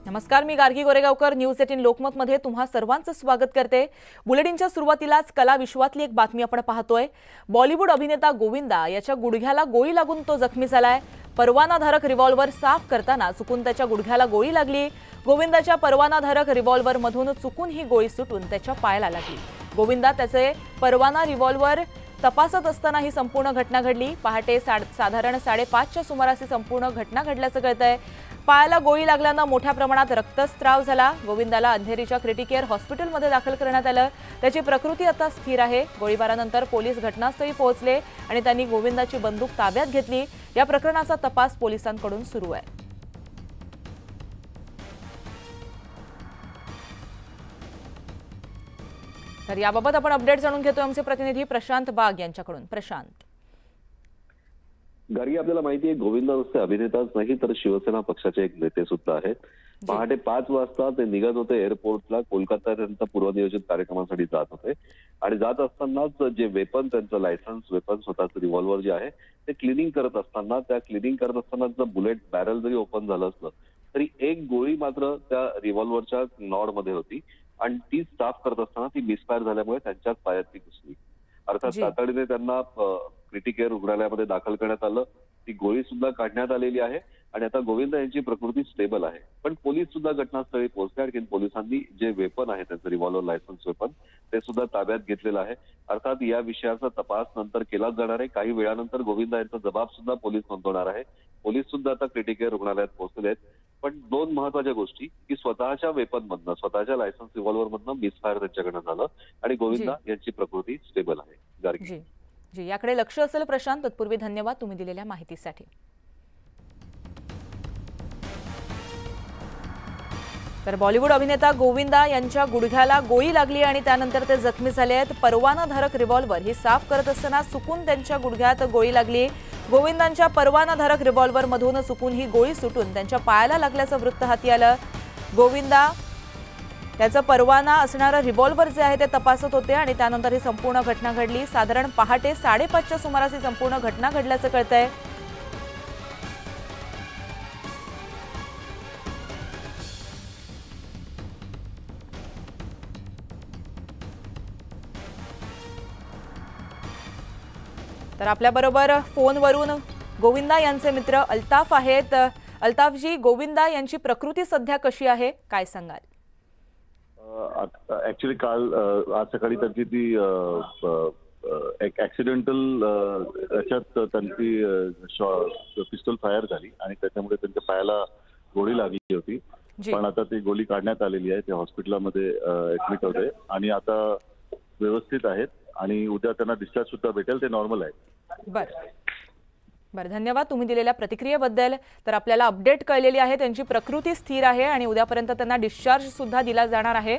नमस्कार, मी गार्गी गोरेगावकर न्यूज 18 लोकमत मध्ये तुम्हा सर्वांचं स्वागत करते। बुलेटिनच्या सुरुवातीलाच कला विश्वातली एक बातमी आपण पाहतोय। बॉलिवूड अभिनेता गोविंदा याच्या गुडघ्याला गोळी लागून तो जखमी झालाय। परवानाधारक रिव्हॉल्वर साफ करताना चुकून त्याच्या गुडघ्याला गोळी लागली। गोविंदाच्या परवानाधारक रिव्हॉल्वर मधून चुकून ही गोळी सुटून त्याच्या पायाला लागली। गोविंदा त्याचे परवाना रिव्हॉल्वर तपासत असताना ही संपूर्ण घटना घडली। पहाटे साधारण 5:30च्या सुमारास ही संपूर्ण घटना घडल्याचं कळतंय। पायाला गोळी लागल्यानं मोठ्या प्रमाणात रक्तस्राव झाला। गोविंदाला अंधेरीच्या क्रिटिकेअर हॉस्पिटलमध्ये दाखल करण्यात आलं। त्याची प्रकृती आता स्थिर आहे। गोळीबारानंतर पोलीस घटनास्थळी पोहोचले आणि त्यांनी गोविंदाची बंदूक ताब्यात घेतली। या प्रकरणाचा तपास पोलिसांकडून सुरू आहे। तर याबाबत आपण अपडेट जाणून घेतोय आमचे प्रतिनिधी प्रशांत बाग यांच्याकडून। प्रशांत, गार्गी, आपल्याला माहिती आहे गोविंदा नुसते अभिनेताच नाही तर शिवसेना पक्षाचे एक नेते सुद्धा आहेत। पहाटे 5 वाजता ते निघत होते एअरपोर्टला। कोलकाता त्यांचा पूर्वनियोजित कार्यक्रमासाठी जात होते आणि जात असतानाच जे वेपन, त्यांचं लायसन्स वेपन, स्वतःचं रिव्हॉल्वर जे आहे ते क्लिनिंग करत असताना बुलेट बॅरल जरी ओपन झालं असलं तरी एक गोळी मात्र त्या रिव्हॉल्वरच्या नॉडमध्ये होती आणि ती साफ करत असताना ती मिसफायर झाल्यामुळे त्यांच्याच पायात ती घुसली। अर्थात तातडीने त्यांना क्रिटिकेअर रुग्णालयामध्ये दाखल करण्यात आलं। ती गोळी सुद्धा काढण्यात आलेली आहे आणि आता गोविंदा यांची प्रकृती स्टेबल आहे। पण पोलीस सुद्धा घटनास्थळी पोहोचले। आणखी पोलिसांनी जे वेपन आहे त्यांचं रिव्हॉल्वर लायसन्स वेपन ते सुद्धा ताब्यात घेतलेलं आहे। अर्थात या विषयाचा तपास नंतर केला जाणार आहे। काही वेळानंतर गोविंदा यांचा जबाब सुद्धा पोलीस नोंदवणार आहे। पोलीस सुद्धा आता क्रिटिकेअर रुग्णालयात पोहोचले आहेत। पण 2 महत्वाच्या गोष्टी की स्वतःच्या वेपनमधनं, स्वतःच्या लायसन्स रिव्हॉल्वरमधनं मिसफायर त्यांच्याकडनं झालं आणि गोविंदा यांची प्रकृती स्टेबल आहे। गार्गी जी, याकडे लक्ष असेल प्रशांत। तत्पूर्वी धन्यवाद तुम्ही दिलेल्या माहितीसाठी। तर बॉलिवूड अभिनेता गोविंदा यांच्या गुडघ्याला गोळी लागली आणि त्यानंतर ते जखमी झाले आहेत। परवानाधारक रिव्हॉल्वर ही साफ करत असताना चुकून त्यांच्या गुडघ्यात गोळी लागली। गोविंदांच्या परवानाधारक रिव्हॉल्वर मधून चुकून ही गोळी सुटून त्यांच्या पायाला लागल्याचं वृत्त हाती आलं। गोविंदा त्याचा परवाना असणारा रिव्हॉल्वर जे आहे ते तपासत होते आणि त्यानंतर ही संपूर्ण घटना घडली। साधारण पहाटे 5:30च्या सुमारास ही संपूर्ण घटना घडल्याचं कळतंय। तर आपल्याबरोबर फोनवरून गोविंदा यांचे मित्र अल्ताफ आहेत। अल्ताफजी, गोविंदा यांची प्रकृती सध्या कशी आहे, काय सांगाल? ऍक्च्युली आज सकाळी त्यांची ती एक ऍक्सिडेंटल याच्यात त्यांची पिस्टल फायर झाली आणि त्याच्यामुळे त्यांच्या पायाला गोळी लागली होती। पण आता ती गोळी काढण्यात आलेली आहे। ते हॉस्पिटलमध्ये ऍडमिट होते आणि आता व्यवस्थित आहेत आणि उद्या त्यांना डिस्चार्ज सुद्धा भेटेल। ते नॉर्मल आहेत। बरं, धन्यवाद तुम्ही दिलेल्या प्रतिक्रियेबद्दल। तर आपल्याला अपडेट कळलेली आहे, त्यांची प्रकृती स्थिर आहे आणि उद्यापर्यंत त्यांना डिस्चार्ज सुद्धा दिला जाणार आहे।